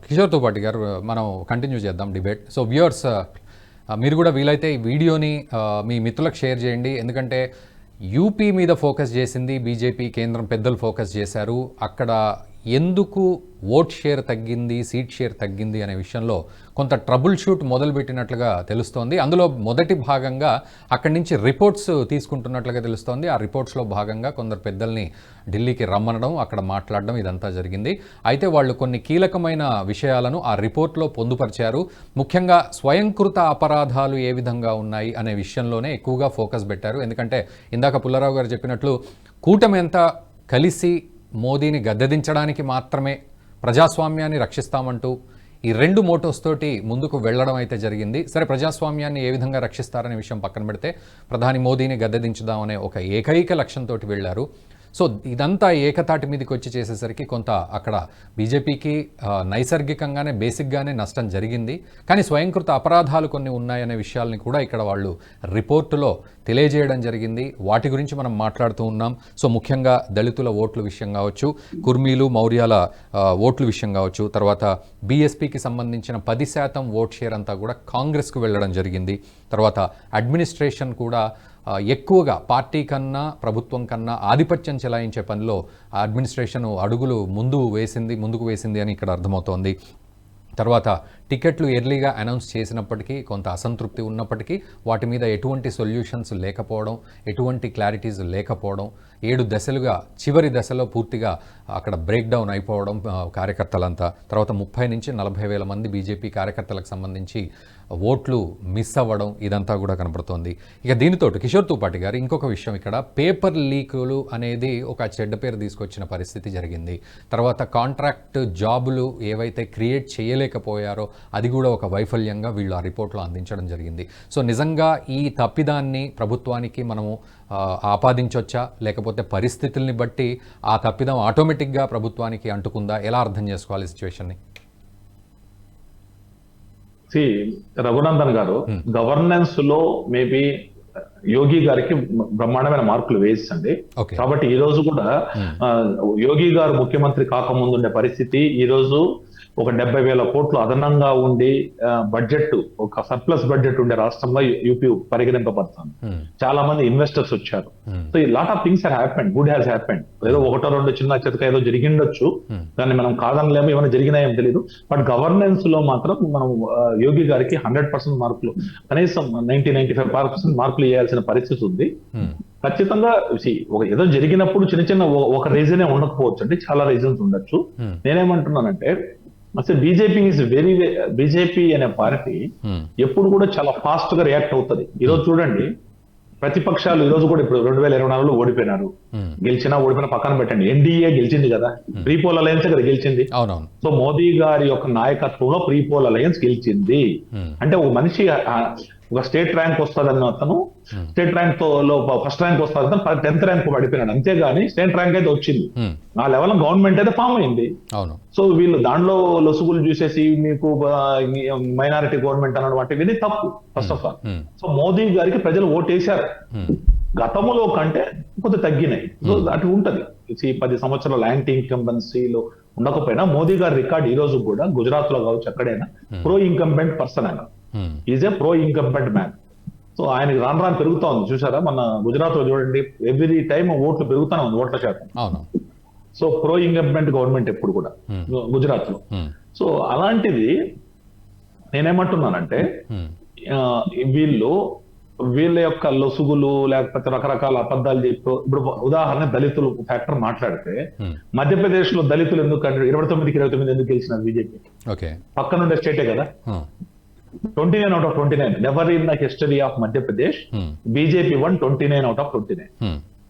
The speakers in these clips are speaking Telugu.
కిషోర్ తోపాటి గారు మనం కంటిన్యూ చేద్దాం డిబేట్. సో వ్యూవర్స్, మీరు కూడా వీలైతే ఈ వీడియోని మీ మిత్రులకు షేర్ చేయండి. ఎందుకంటే యూపీ మీద ఫోకస్ చేసింది బీజేపీ, కేంద్రం పెద్దలు ఫోకస్ చేశారు. అక్కడ ఎందుకు ఓట్ షేర్ తగ్గింది, సీట్ షేర్ తగ్గింది అనే విషయంలో కొంత ట్రబుల్ షూట్ మొదలుపెట్టినట్లుగా తెలుస్తోంది. అందులో మొదటి భాగంగా అక్కడి నుంచి రిపోర్ట్స్ తీసుకుంటున్నట్లుగా తెలుస్తోంది. ఆ రిపోర్ట్స్లో భాగంగా కొందరు పెద్దల్ని ఢిల్లీకి రమ్మనడం, అక్కడ మాట్లాడడం ఇదంతా జరిగింది. అయితే వాళ్ళు కొన్ని కీలకమైన విషయాలను ఆ రిపోర్ట్లో పొందుపరిచారు. ముఖ్యంగా స్వయంకృత అపరాధాలు ఏ విధంగా ఉన్నాయి అనే విషయంలోనే ఎక్కువగా ఫోకస్ పెట్టారు. ఎందుకంటే ఇందాక పుల్లారావు గారు చెప్పినట్లు కూటమి అంతా కలిసి మోదీని గద్దెదించడానికి మాత్రమే, ప్రజాస్వామ్యాన్ని రక్షిస్తామంటూ ఈ రెండు మోటోస్ తోటి ముందుకు వెళ్ళడం అయితే జరిగింది. సరే, ప్రజాస్వామ్యాన్ని ఏ విధంగా రక్షిస్తారనే విషయం పక్కన పెడితే ప్రధాని మోదీని గద్దెదించుదామనే ఒక ఏకైక లక్ష్యంతో వెళ్ళారు. సో ఇదంతా ఏకతాటి మీదకి వచ్చి చేసేసరికి కొంత అక్కడ బీజేపీకి నైసర్గికంగానే బేసిక్గానే నష్టం జరిగింది. కానీ స్వయంకృత అపరాధాలు కొన్ని ఉన్నాయనే విషయాల్ని కూడా ఇక్కడ వాళ్ళు రిపోర్టులో తెలియజేయడం జరిగింది. వాటి గురించి మనం మాట్లాడుతూ ఉన్నాం. సో ముఖ్యంగా దళితుల ఓట్ల విషయం కావచ్చు, కుర్మీలు మౌర్యాల ఓట్ల విషయం కావచ్చు, తర్వాత బీఎస్పీకి సంబంధించిన 10% ఓట్ షేర్ అంతా కూడా కాంగ్రెస్కు వెళ్ళడం జరిగింది. తర్వాత అడ్మినిస్ట్రేషన్ కూడా ఎక్కువగా పార్టీ కన్నా ప్రభుత్వం కన్నా ఆధిపత్యం చెలాయించే పనిలో అడ్మినిస్ట్రేషన్ అడుగులు ముందుకు వేసింది అని ఇక్కడ అర్థమవుతోంది. తర్వాత టికెట్లు ఎర్లీగా అనౌన్స్ చేసినప్పటికీ కొంత అసంతృప్తి ఉన్నప్పటికీ వాటి మీద ఎటువంటి సొల్యూషన్స్ లేకపోవడం, ఎటువంటి క్లారిటీస్ లేకపోవడం, 7 దశలుగా చివరి దశలో పూర్తిగా అక్కడ బ్రేక్ డౌన్ అయిపోవడం కార్యకర్తలంతా. తర్వాత 30 నుంచి 40 వేల మంది బీజేపీ కార్యకర్తలకు సంబంధించి ఓట్లు మిస్ అవ్వడం ఇదంతా కూడా కనపడుతోంది. ఇక దీనితో కిషోర్ తోపాటి గారు ఇంకొక విషయం, ఇక్కడ పేపర్ లీకులు అనేది ఒక చెడ్డ పేరు తీసుకొచ్చిన పరిస్థితి జరిగింది. తర్వాత కాంట్రాక్ట్ జాబులు ఏవైతే క్రియేట్ చేయలేకపోయారో అది కూడా ఒక వైఫల్యంగా వీళ్ళు ఆ రిపోర్ట్లో అందించడం జరిగింది. సో నిజంగా ఈ తప్పిదాన్ని ప్రభుత్వానికి మనము ఆపాదించవచ్చా, లేకపోతే పరిస్థితుల్ని బట్టి ఆ తప్పిదం ఆటోమేటిక్గా ప్రభుత్వానికి అంటుకుందా? ఎలా అర్థం చేసుకోవాలి సిచ్యువేషన్ని? రఘునందన్ గారు, గవర్నెన్స్ లో మేబీ యోగి గారికి బ్రహ్మాండమైన మార్కులు వేసింది. కాబట్టి ఈ రోజు కూడా యోగి గారు ముఖ్యమంత్రి కాకముందు ఉండే పరిస్థితి, ఈ రోజు ఒక 70,000 కోట్లు అదనంగా ఉండి బడ్జెట్, ఒక సర్ప్లస్ బడ్జెట్ ఉండే రాష్ట్రంలో యూపీ పరిగణింపబడుతుంది. చాలా మంది ఇన్వెస్టర్స్ వచ్చారు. సో ఈ lot of things have happened, good has happened. ఏదో 1-2 చిన్న చితక ఏదో జరిగిండొచ్చు, దాన్ని మనం కాదనలేము, ఏమైనా జరిగినాయేం తెలియదు. బట్ గవర్నెన్స్ లో మాత్రం మనం యోగి గారికి 100% మార్కులు, కనీసం 90-95% మార్కులు ఇవ్వాల్సిన పరిస్థితి ఉంది. ఖచ్చితంగా ఏదో జరిగినప్పుడు చిన్న ఒక రీజనే ఉండకపోవచ్చు అండి, చాలా రీజన్స్ ఉండొచ్చు. నేనేమంటున్నానంటే అసలు బీజేపీ అనే పార్టీ ఎప్పుడు కూడా చాలా ఫాస్ట్ గా రియాక్ట్ అవుతుంది. ఈరోజు చూడండి, ప్రతిపక్షాలు ఈ రోజు కూడా ఇప్పుడు 2024లో ఓడిపోయినారు. గెలిచినా ఓడిపోయినా పక్కన పెట్టండి, ఎన్డీఏ గెలిచింది కదా, ప్రీ పోల్ అలయన్స్ కదా గెలిచింది. సో మోదీ గారి యొక్క నాయకత్వంలో ప్రీ పోల్ అలయన్స్ గెలిచింది. అంటే ఒక మనిషి ఒక స్టేట్ ర్యాంక్ వస్తుందన్న అతను స్టేట్ ర్యాంక్ లో ఫస్ట్ ర్యాంక్ వస్తుంది, 10th ర్యాంక్ పడిపోయినాడు. అంతేగాని స్టేట్ ర్యాంక్ అయితే వచ్చింది. ఆ లెవెల్ గవర్నమెంట్ అయితే ఫామ్ అయింది. సో వీళ్ళు దాంట్లో లొసుగులు చూసేసి మీకు మైనారిటీ గవర్నమెంట్ అన్నది వాటి తప్పు first of all. So Modi గారికి ప్రజలు ఓటేశారు. గతంలో కంటే కొంత తగ్గినాయి. సో అటు ఉంటది. 10 సంవత్సరాల యాంటీ ఇన్కంబెన్సీలో ఉండకపోయినా మోదీ గారి రికార్డ్ ఈ రోజు కూడా గుజరాత్ లో కావచ్చు, ఎక్కడైనా ప్రో ఇన్కంబెంట్ పర్సన్ ఆయన, is a pro incumbent man. So ఆయనకి రాను పెరుగుతా ఉంది. చూసారా, మన గుజరాత్ లో చూడండి, ఎవ్రీ టైం ఓట్లు పెరుగుతానే ఉంది, ఓట్ల శాతం. సో ప్రో ఇన్కంబెంట్ గవర్నమెంట్ ఎప్పుడు కూడా గుజరాత్ లో. సో అలాంటిది నేనేమంటున్నానంటే వీళ్ళ యొక్క లొసుగులు లేకపోతే రకరకాల అబద్ధాలు చెప్పు. ఇప్పుడు ఉదాహరణ దళితులు ఫ్యాక్టర్ మాట్లాడితే, మధ్యప్రదేశ్ లో దళితులు ఎందుకు 29కి 29 ఎందుకు గెలిచినారు బీజేపీ? పక్కనుండే స్టేటే కదా. 29 out of 29. Never in the history of Madhya Pradesh BJP one 29 out of 29.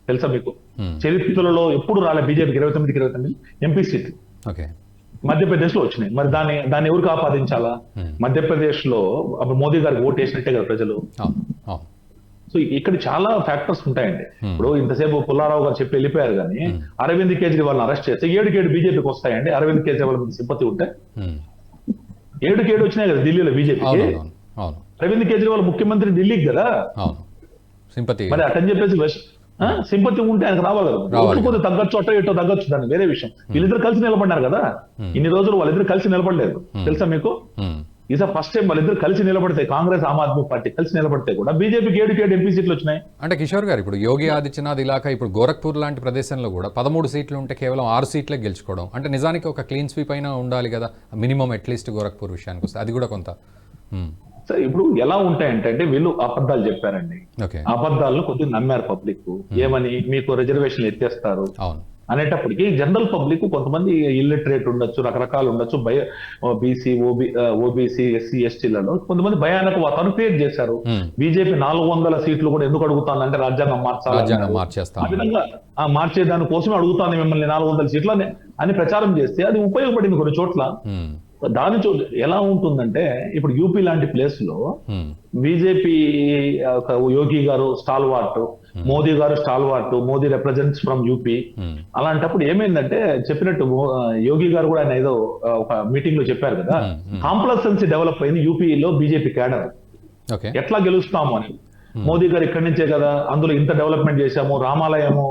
తెలుసా మీకు? చరిత్రలో ఎప్పుడు రాలే బీజేపీకి 29కి 29 ఎంపీ సీట్లు మధ్యప్రదేశ్ లో వచ్చినాయి. మరి దాన్ని ఎవరికి ఆపాదించాలా? మధ్యప్రదేశ్ లో అప్పుడు మోదీ గారికి ఓటు వేసినట్టే కదా ప్రజలు. సో ఇక్కడ చాలా ఫ్యాక్టర్స్ ఉంటాయండి. ఇప్పుడు ఇంతసేపు పుల్లారావు గారు చెప్పి వెళ్ళిపోయారు, కానీ అరవింద్ కేజ్రీవాల్ అరెస్ట్ చేస్తే 7 బీజేపీకి వస్తాయండి. అరవింద్ కేజ్రీవాల్ మీద సింపతి ఉంటే 7 వచ్చినాయి కదా ఢిల్లీలో బీజేపీకి. అరవింద్ కేజ్రీవాల్ ముఖ్యమంత్రి ఢిల్లీకి కదా, మరి అటని చెప్పేసి సింపతి ఉంటే ఆయనకు రావాలి కదా. ఓట్లు కొద్దిగా తగ్గొచ్చు, అటో ఇటో తగ్గొచ్చు, దాన్ని వేరే విషయం. వీళ్ళిద్దరు కలిసి నిలబడ్డారు కదా, ఇన్ని రోజులు వాళ్ళిద్దరు కలిసి నిలబడలేదు తెలుసా మీకు. ఈసారి ఫస్ట్ టైం వాళ్ళిద్దరు కలిసి నిలబడితే, కాంగ్రెస్ ఆమ్ ఆద్మీ పార్టీ కలిసి నిలబడితే కూడా బీజేపీకి 7 ఎంపీ సీట్లు వచ్చినాయి. అంటే కిషోర్ గారు, ఇప్పుడు యోగి ఆదిత్యనాథ్ ఇలాకా ఇప్పుడు గోరఖ్పూర్ లాంటి ప్రదేశంలో కూడా 13 సీట్లు ఉంటే కేవలం 6 సీట్లే గెలుచుకోవడం అంటే నిజానికి ఒక క్లీన్ స్వీప్ అయినా ఉండాలి కదా మినిమం, అట్లీస్ట్ గోరఖ్పూర్ విషయానికి వస్తే అది కూడా కొంత. సరే ఇప్పుడు ఎలా ఉంటాయంటే వీళ్ళు అబద్ధాలు చెప్పారండి, అబద్ధాలను కొద్దిగా నమ్మారు పబ్లిక్. ఏమని, మీకు రిజర్వేషన్లు ఎత్తేస్తారు అనేటప్పటికి జనరల్ పబ్లిక్ కొంతమంది ఇల్లిటరేట్ ఉండొచ్చు, రకరకాలు ఉండొచ్చు, బీసీ ఓబీసీ ఎస్సీ ఎస్టీలలో కొంతమంది భయానక వాతావరణం క్రియేట్ చేశారు. బీజేపీ 400 సీట్లు కూడా ఎందుకు అడుగుతానంటే రాజ్యాంగం మార్చాలి, ఆ విధంగా మార్చేదాని కోసమే అడుగుతాను మిమ్మల్ని 400 సీట్లు అని ప్రచారం చేస్తే అది ఉపయోగపడింది కొన్ని చోట్ల. దాని ఎలా ఉంటుందంటే ఇప్పుడు యూపీ లాంటి ప్లేస్ లో బీజేపీ యోగి గారు స్టాల్వార్ట్, మోదీ గారు స్టాల్వార్ట్, మోదీ రిప్రజెంట్స్ ఫ్రమ్ యూపీ. అలాంటప్పుడు ఏమైందంటే చెప్పినట్టు యోగి గారు కూడా ఆయన ఏదో ఒక మీటింగ్ లో చెప్పారు కదా, కాంప్లసెన్సీ డెవలప్ అయింది యూపీలో బీజేపీ క్యాడర్, ఎట్లా గెలుస్తాము అని. మోదీ గారు ఇక్కడి నుంచే కదా, అందులో ఇంత డెవలప్మెంట్ చేశాము, రామాలయము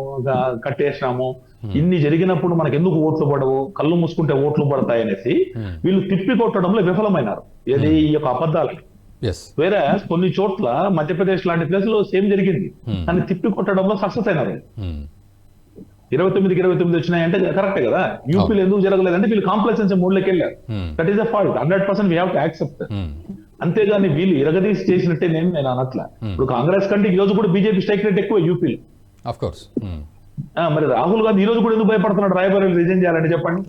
కట్టేసినాము, ఇన్ని జరిగినప్పుడు మనకు ఎందుకు ఓట్లు పడవు, కళ్ళు మూసుకుంటే ఓట్లు పడతాయి అనేసి వీళ్ళు తిప్పి కొట్టడంలో విఫలమైనారు. ఏది ఈ యొక్క అబద్ధాలు. వేరే కొన్ని చోట్ల మధ్యప్రదేశ్ లాంటి ప్లేస్ లో సేమ్ జరిగింది, కానీ తిప్పి కొట్టడంలో సక్సెస్ అయినారు. 29కి 29 వచ్చినాయంటే కరెక్టే కదా. యూపీలో ఎందుకు జరగలేదంటే వీళ్ళు కాంప్లసెన్సీ మూడ్లోకి వెళ్ళారు. That is a fault, 100% we have to accept. అంతేగాని వీళ్ళు ఇరగదీసి చేసినట్టే నేను అనట్లా. ఇప్పుడు కాంగ్రెస్ కంటే ఈ రోజు కూడా బీజేపీ స్ట్రైక్ రేట్ ఎక్కువ యూపీలో. మరి రాహుల్ గాంధీ ఈ రోజు కూడా ఎందుకు భయపడుతున్నాడు రాయబరేలీ రిజైన్ చేయాలని చెప్పండి.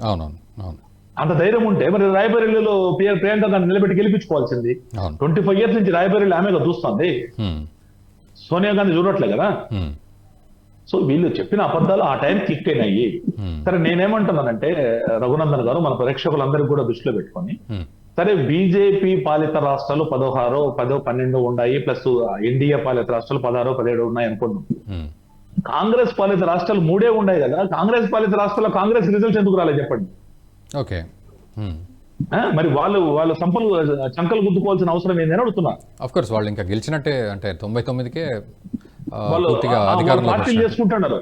అంత ధైర్యం ఉంటే మరి రాయబరేలీలో ప్రియాంక గాంధీ నిలబెట్టి గెలిపించుకోవాల్సింది. 25 years నుంచి రాయబరేలీ ఆమెగా చూస్తుంది, సోనియా గాంధీ చూడట్లే కదా. సో వీళ్ళు చెప్పిన అబద్ధాలు ఆ టైం క్లిక్ అయినాయి. సరే నేనేమంటున్నానంటే రఘునందన్ గారు, మన ప్రేక్షకులందరికీ కూడా దృష్టిలో పెట్టుకొని, సరే బీజేపీ పాలిత రాష్ట్రాలు 16, 10, 12 ఉన్నాయి, ప్లస్ ఎన్డీఏ పాలిత రాష్ట్రాలు 16, 17 ఉన్నాయి అనుకున్నాం. కాంగ్రెస్ పాలిత రాష్ట్రాలు 3 ఉన్నాయి కదా. కాంగ్రెస్ పాలిత రాష్ట్రాల్లో కాంగ్రెస్ రిజల్ట్స్ ఎందుకు రాలేదు చెప్పండి. మరి వాళ్ళు సంపలు చంకలు గుద్దుకోవాల్సిన అవసరం ఏందని అడుగుతున్నా. వాళ్ళు ఇంకా గెలిచినట్టే, అంటే 99కే పార్టీలు చేసుకుంటున్నారు.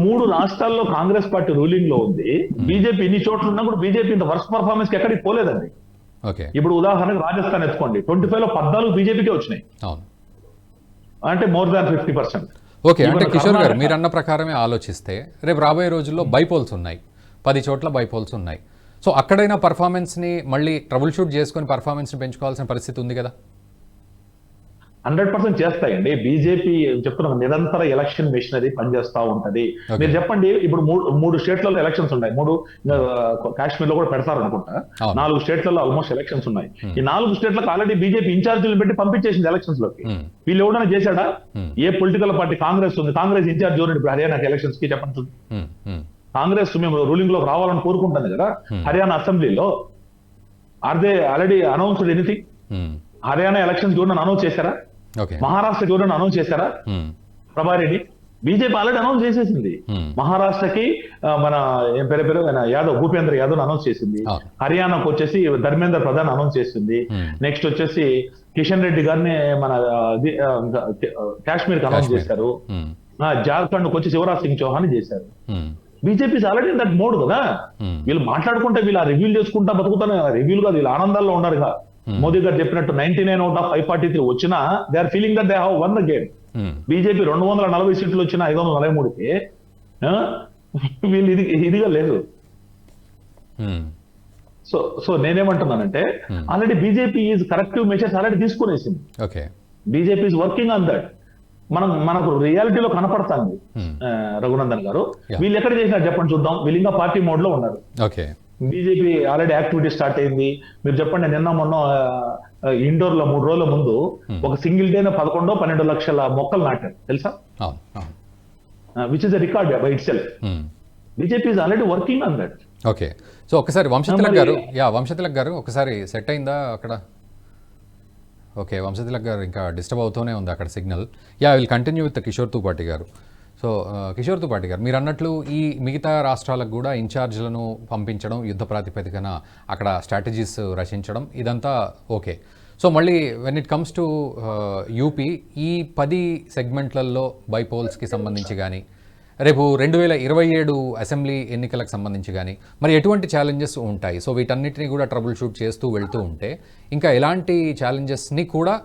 3 రాష్ట్రాల్లో కాంగ్రెస్ పార్టీ రూలింగ్ లో ఉంది. బీజేపీ ఇన్ని చోట్ల ఉన్నా కూడా బీజేపీ ఇంత వర్స్ట్ పర్ఫార్మెన్స్ కి ఎక్కడికి పోలేదండి. ఇప్పుడు ఉదాహరణకు రాజస్థాన్ ఎత్తుకోండి, 25లో 14 బీజేపీకే వచ్చినాయి, అంటే మోర్ దాన్ 50%. ఓకే, అంటే కిషోర్ గారు మీరు అన్న ప్రకారమే ఆలోచిస్తే రేపు రాబోయే రోజుల్లో బైపోల్స్ ఉన్నాయి, 10 చోట్ల బైపోల్స్ ఉన్నాయి. సో అక్కడైనా పర్ఫార్మెన్స్ని మళ్ళీ ట్రబుల్ షూట్ చేసుకొని పర్ఫార్మెన్స్ని పెంచుకోవాల్సిన పరిస్థితి ఉంది కదా. 100% చేస్తాయండి. బీజేపీ చెప్తున్నా నిరంతర ఎలక్షన్ మిషనరీ పనిచేస్తా ఉంటది. మీరు చెప్పండి, ఇప్పుడు 3 స్టేట్లలో ఎలక్షన్స్ ఉన్నాయి, 3 కాశ్మీర్ లో కూడా పెడతారు అనుకుంటా. 4 స్టేట్లలో ఆల్మోస్ట్ ఎలక్షన్స్ ఉన్నాయి. ఈ 4 స్టేట్లకు ఆల్రెడీ బీజేపీ ఇన్ఛార్జీలు పెట్టి పంపించేసింది ఎలక్షన్స్ లోకి. వీళ్ళు ఎవడైనా చేశాడా? ఏ పొలిటికల్ పార్టీ? కాంగ్రెస్ ఉంది, కాంగ్రెస్ ఇన్ఛార్జ్ ఎవరు ఇప్పుడు హర్యానాకి ఎలక్షన్స్ కి చెప్పండి. కాంగ్రెస్ మేము రూలింగ్ లోకి రావాలని కోరుకుంటుంది కదా. హర్యానా అసెంబ్లీలో are they already announced anything? Haryana elections ఎవరైనా అనౌన్స్ చేశారా? మహారాష్ట్రకి ఎవరైనా అనౌన్స్ చేశారా? ప్రభారెడ్డి బీజేపీ ఆల్రెడీ అనౌన్స్ చేసేసింది. మహారాష్ట్రకి మన ఏం పేరు యాదవ్, భూపేంద్ర యాదవ్ అనౌన్స్ చేసింది. హర్యానాకు వచ్చేసి ధర్మేంద్ర ప్రధాన్ అనౌన్స్ చేసింది. నెక్స్ట్ వచ్చేసి కిషన్ రెడ్డి గారిని మన కాశ్మీర్ కి అనౌన్స్ చేశారు. జార్ఖండ్ కు వచ్చి శివరాజ్ సింగ్ చౌహాన్ చేశారు. బీజేపీ ఆల్రెడీ దట్ మోడ్ కదా. వీళ్ళు మాట్లాడుకుంటే వీళ్ళు రివ్యూలు చేసుకుంటా బతుకుతారు. రివ్యూలు కాదు, వీళ్ళు ఆనందాల్లో ఉన్నారుగా. మోదీ గారు చెప్పినట్టు 99 out of 543 వచ్చినా they are feeling that they have won the game. BJP 240 సీట్లు వచ్చిన 543కి వీళ్ళు ఇదిగా లేదు. సో నేనేమంటున్నానంటే already BJP is corrective measures already తీసుకునేసింది. BJP is working on that. మనకు రియాలిటీలో కనపడుతుంది రఘునందన్ గారు. వీళ్ళు ఎక్కడ చేసినారు చెప్పండి చూద్దాం. వీళ్ళు ఇంకా పార్టీ మోడ్ లో ఉన్నారు. బీజేపీ ఆల్రెడీ యాక్టివిటీ స్టార్ట్ అయింది. మీరు చెప్పండి, నిన్న మొన్న ఇండోర్ లో 3 రోజుల ముందు ఒక సింగిల్ డే 11-12 లక్షల మొక్కలు నాటారు తెలుసా, which is a record by it self. BJP is already working on that. Okay, so ఒకసారి వంశతిలక్ గారు ఒకసారి సెట్ అయిందా అక్కడ? ఓకే, వంశతిలక్ గారు ఇంకా డిస్టర్బ్ అవుతూనే ఉంది అక్కడ signal. Will continue with Kishore Tupati garu. So Kishore Tupati గారు, మీరు అన్నట్లు ఈ మిగతా రాష్ట్రాలకు కూడా ఇన్ఛార్జ్లను పంపించడం, యుద్ధ ప్రాతిపదికన అక్కడ స్ట్రాటజీస్ రచించడం, ఇదంతా ఓకే. సో మళ్ళీ when it comes to UP, ఈ 10 సెగ్మెంట్లలో బైపోల్స్కి సంబంధించి కానీ రేపు 2027 అసెంబ్లీ ఎన్నికలకు సంబంధించి కానీ మరి ఎటువంటి ఛాలెంజెస్ ఉంటాయి? సో వీటన్నిటిని కూడా ట్రబుల్ షూట్ చేస్తూ వెళ్తూ ఉంటే ఇంకా ఎలాంటి ఛాలెంజెస్ని కూడా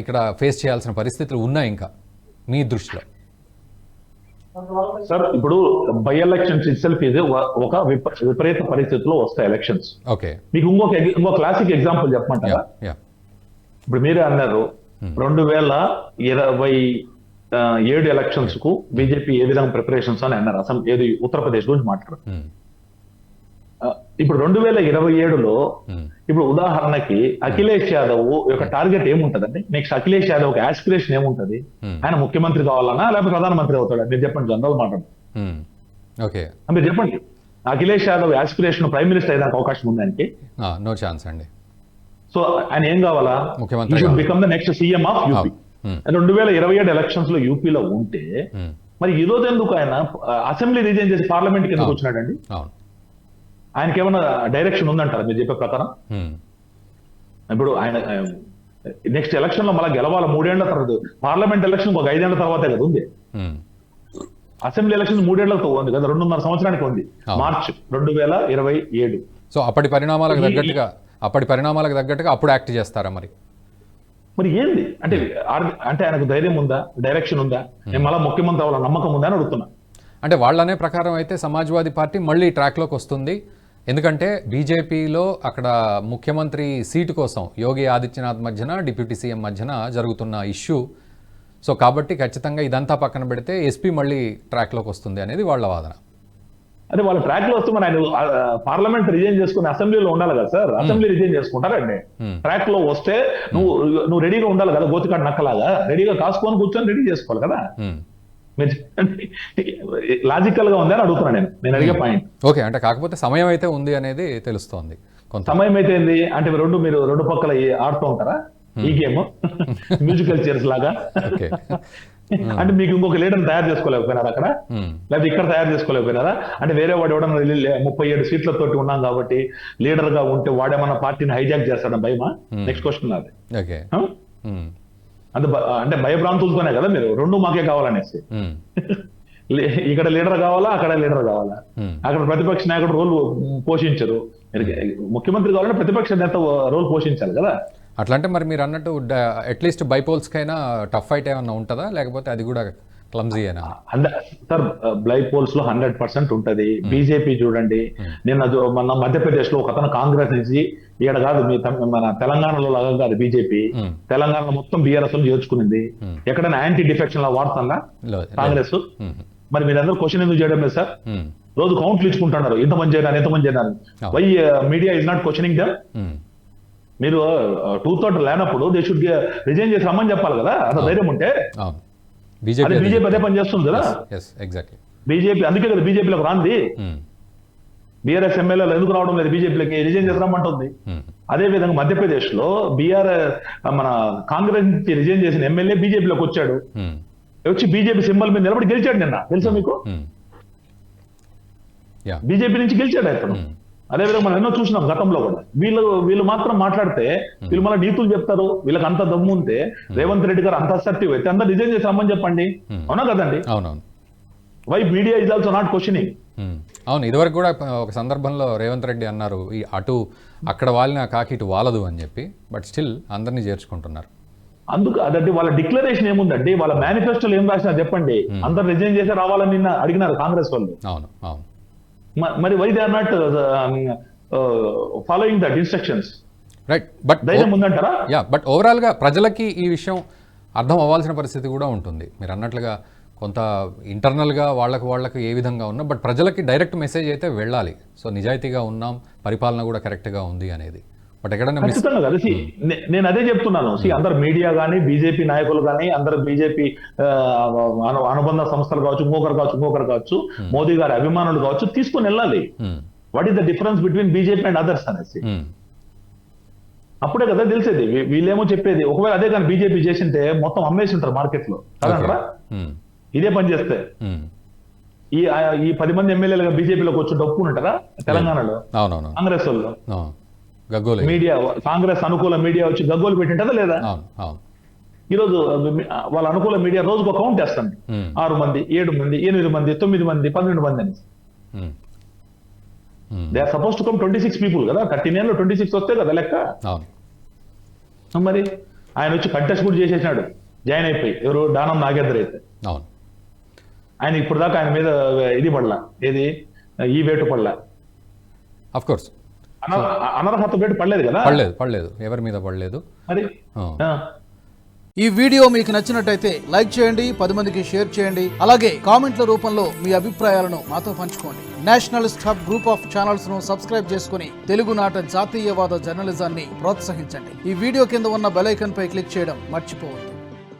ఇక్కడ ఫేస్ చేయాల్సిన పరిస్థితులు ఉన్నాయి ఇంకా మీ దృష్టిలో? సార్ ఇప్పుడు బై ఎలక్షన్స్ ఇట్ సెల్ఫ్ ఇది ఒక విపరీత పరిస్థితుల్లో వస్తాయి ఎలక్షన్స్. ఓకే, మీకు ఇంకో క్లాసిక్ ఎగ్జాంపుల్ చెప్పమంటారా? ఇప్పుడు మీరే అన్నారు 2027 ఎలక్షన్స్ కు బీజేపీ ఏ విధంగా ప్రిపరేషన్స్ అని అన్నారు. ఏది ఉత్తరప్రదేశ్ గురించి మాట్లాడారు. ఇప్పుడు 2027లో ఇప్పుడు ఉదాహరణకి అఖిలేష్ యాదవ్ యొక్క టార్గెట్ ఏముంటదండి? నెక్స్ట్ అఖిలేష్ యాదవ్ ఒక ఆస్పిరేషన్ ఏముంటది? ఆయన ముఖ్యమంత్రి కావాలన్నా లేకపోతే ప్రధానమంత్రి అవుతాడా? మీరు చెప్పండి, జనరల్ మాట మీరు చెప్పండి. Akhilesh Yadav aspiration prime minister అయ్యేదానికి అవకాశం ఉంది ఆయనకి? నో ఛాన్స్ అండి. సో ఆయన ఏం కావాలా? ముఖ్యమంత్రి become the next CM of UP. 2027 elections లో యూపీలో ఉంటే మరి ఈ రోజు ఎందుకు ఆయన అసెంబ్లీ రిజైన్ చేసి పార్లమెంట్ కి ఎందుకు వచ్చినాడండి? ఆయనకి ఏమైనా డైరెక్షన్ ఉందంటారా మీరు చెప్పే ప్రకారం? ఇప్పుడు ఆయన నెక్స్ట్ ఎలక్షన్ లో మళ్ళీ గెలవాలి 3 ఏళ్ల తర్వాత. పార్లమెంట్ ఎలక్షన్ ఒక 5 ఏళ్ల తర్వాతే కదా ఉంది. అసెంబ్లీ ఎలక్షన్ 3 ఏళ్లతో ఉంది కదా, 2.5 సంవత్సరానికి ఉంది. మార్చ్ 2027. సో అప్పటి పరిణామాలకు తగ్గట్టుగా అప్పుడు యాక్ట్ చేస్తారా మరి ఏంది అంటే ఆయనకు ధైర్యం ఉందా, డైరెక్షన్ ఉందా, నేను మళ్ళీ ముఖ్యమంత్రి అవ్వాల నమ్మకం ఉందా అని అడుగుతున్నా. అంటే వాళ్ళనే ప్రకారం అయితే సమాజ్వాదీ పార్టీ మళ్ళీ ట్రాక్లోకి వస్తుంది. ఎందుకంటే బీజేపీలో అక్కడ ముఖ్యమంత్రి సీటు కోసం యోగి ఆదిత్యనాథ్ మధ్యన డిప్యూటీ సీఎం మధ్యన జరుగుతున్న ఇష్యూ. సో కాబట్టి ఖచ్చితంగా ఇదంతా పక్కన పెడితే ఎస్పీ మళ్ళీ ట్రాక్లోకి వస్తుంది అనేది వాళ్ళ వాదన. అదే వాళ్ళ ట్రాక్ లో వస్తే మరి ఆయన పార్లమెంట్ రిజైన్ చేసుకుని అసెంబ్లీలో ఉండాలి కదా సార్. అసెంబ్లీ రిజైన్ చేసుకుంటారండి. ట్రాక్ లో వస్తే నువ్వు రెడీగా ఉండాలి కదా, గోతికాడు నక్కలాగా రెడీగా కాసుకొని కూర్చొని రెడీ చేసుకోవాలి కదా. లాజికల్ గా ఉంది అని అడుగుతున్నా నేను అడిగే పాయింట్. ఓకే, అంటే కాకపోతే సమయం అయితే ఉంది అనేది తెలుస్తోంది. సమయం అయితే ఏంది అంటే మీరు రెండు పక్కల ఆడుతూ ఉంటారా ఈ గేమ్ మ్యూజికల్ చైర్స్ లాగా? అంటే మీకు ఇంకొక లీడర్ తయారు చేసుకోలేకపోయినారా అక్కడ? లేకపోతే ఇక్కడ తయారు చేసుకోలేకపోయినారా? అంటే వేరే వాడు ఎవడన్నా 37 సీట్లతోటి ఉన్నాం కాబట్టి లీడర్ గా ఉంటే వాడేమన్నా పార్టీని హైజాక్ చేస్తాడని భయమా? నెక్స్ట్ క్వశ్చన్ అది. అంటే భయభ్రాంతులతోనే కదా మీరు రెండు మాకే కావాలనేసి. ఇక్కడ లీడర్ కావాలా, అక్కడ లీడర్ కావాలా? అక్కడ ప్రతిపక్ష నాయకుడు రోల్ పోషించరు. ముఖ్యమంత్రి కావాలంటే ప్రతిపక్ష నేత రోల్ పోషించాలి కదా. అట్లంటే మరి మీరు అన్నట్టు అట్లీస్ట్ బైపోల్స్కైనా టఫ్ ఫైట్ ఏమన్నా ఉంటుందా, లేకపోతే అది కూడా క్లమ్జీ అయినా? సార్ బైపోల్స్ లో 100% ఉంటది. బీజేపీ చూడండి, మన మధ్యప్రదేశ్ లో ఒక అతను కాంగ్రెస్ నుంచి ఇక్కడ కాదు, మన తెలంగాణలో లాగా కాదు బీజేపీ. తెలంగాణలో మొత్తం బీఆర్ఎస్ చేర్చుకునింది. ఎక్కడైనా యాంటీ డిఫెక్షన్ లా వాడుతుందా కాంగ్రెస్? మరి మీరందరూ క్వశ్చన్ ఎందుకు చేయడం లేదు సార్? రోజు కౌంట్లు ఇచ్చుకుంటున్నారు, ఇంతమంది చేయడానికి ఎంతమంది చేయడానికి. Why media is not questioning them? మీరు 2/3 లేనప్పుడు దే షుడ్ రిజైన్ చేసి రమ్మని చెప్పాలి కదా, అంత ధైర్యం ఉంటే. బీజేపీ అదే పని చేస్తుంది కదా. బీజేపీ అందుకే కదా బీజేపీలోకి రాంది. బీఆర్ఎస్ ఎమ్మెల్యేలు ఎందుకు రావడం లేదు బీజేపీలోకి? రిజైన్ చేసి రమ్మంటుంది. అదే విధంగా మధ్యప్రదేశ్ లో మన కాంగ్రెస్ నుంచి రిజైన్ చేసిన ఎమ్మెల్యే బీజేపీలోకి వచ్చాడు. వచ్చి బీజేపీ సింబల్ మీద నిలబడి గెలిచాడు నిన్న, తెలుసా మీకు? బీజేపీ నుంచి గెలిచాడు అతను. అదేవిధంగా మనం ఎన్నో చూసినాం గతంలో కూడా. వీళ్ళు మాత్రం మాట్లాడితే వీళ్ళు మళ్ళీ నీతులు చెప్తారు. వీళ్ళకి అంత దమ్ము ఉంటే రేవంత్ రెడ్డి గారు అంత అసర్టివ్ అయితే అందరు రిజైన్ చేసి రమ్మని చెప్పండి. అవునా కదండి? Why media is also not questioning? అవును, ఇదివరకు కూడా ఒక సందర్భంలో రేవంత్ రెడ్డి అన్నారు అటు అక్కడ వాలిన కాకి ఇటు వాలదు అని చెప్పి. బట్ స్టిల్ అందరినీ చేర్చుకుంటున్నారు. అందుకు అదండి వాళ్ళ డిక్లరేషన్ ఏముందండి, వాళ్ళ మేనిఫెస్టోలో ఏం రాసినా చెప్పండి. అందరు రిజైన్ చేసి రావాలని నిన్న అడిగినారు కాంగ్రెస్ వాళ్ళు. అవును అవును. మరి why they are not following that instructions? Right. But ధైర్యం ఉందంటారా? బట్ ఓవరాల్ గా ప్రజలకి ఈ విషయం అర్థం అవ్వాల్సిన పరిస్థితి కూడా ఉంటుంది. మీరు అన్నట్లుగా కొంత ఇంటర్నల్ గా వాళ్ళకు ఏ విధంగా ఉన్నా, బట్ ప్రజలకి డైరెక్ట్ మెసేజ్ అయితే వెళ్ళాలి. సో నిజాయితీగా ఉన్నాం, పరిపాలన కూడా కరెక్ట్ గా ఉంది అనేది. బట్ ఎక్కడైనా ఖచ్చితంగా కలిసి నేను అదే చెప్తున్నాను. అందరు మీడియా కానీ, బీజేపీ నాయకులు కానీ, అందరు బీజేపీ అనుబంధ సంస్థలు కావచ్చు, ఇంకొకరు కావచ్చు, మోదీ గారి అభిమానులు కావచ్చు, తీసుకొని వెళ్ళాలి. What is the difference between BJP and others అనేసి. అప్పుడే కదా తెలిసేది. వీళ్ళేమో చెప్పేది ఒకవేళ అదే కానీ బీజేపీ చేసింటే మొత్తం అమ్మేసి ఉంటారు మార్కెట్ లో కదంటారా? ఇదే పని చేస్తే ఈ 10 మంది ఎమ్మెల్యేలుగా బీజేపీలోకి వచ్చి డప్పు ఉంటారా తెలంగాణలో కాంగ్రెస్ వాళ్ళు? గగ్గోలు మీడియా, కాంగ్రెస్ అనుకూల మీడియా వచ్చి గగ్గోలు పెట్టింటదా లేదా? అవును అవును ఈరోజు వాళ్ళ అనుకూల మీడియా రోజుకు ఒక కౌంట్ వేస్తుంది, 6 మంది, 7 మంది, 8 మంది, 9 మంది, 12 మంది అని. They are suppose to come 26 people కదా, 13 లో 26 వస్తే కదా లెక్క. అవును మరి ఆయన వచ్చి కంటెస్ట్ కూడా చేసేసినాడు జాయిన్ అయిపోయి, ఎవరు దానం నాగేంద్ర అయితే. అవును ఆయన ఇప్పుడు దాకా ఆయన మీద ఇది పడలా, ఏది ఈ వేటు పడలా, ఆఫ్ కోర్స్ అనర్హత వేటు పడలేదు కదా, పడలేదు ఎవరి మీద పడలేదు. మరి ఈ వీడియో మీకు నచ్చినట్టయితే లైక్ చేయండి, 10 మందికి షేర్ చేయండి. అలాగే కామెంట్ల రూపంలో మీ అభిప్రాయాలను మాతో పంచుకోండి. Nationalist hub group of channels ను సబ్స్క్రైబ్ చేసుకుని తెలుగునాట జాతీయవాద జర్నలిజాన్ని ప్రోత్సహించండి. ఈ వీడియో కింద ఉన్న బెల్ ఐకాన్ పై క్లిక్ చేయడం మర్చిపోవద్దు.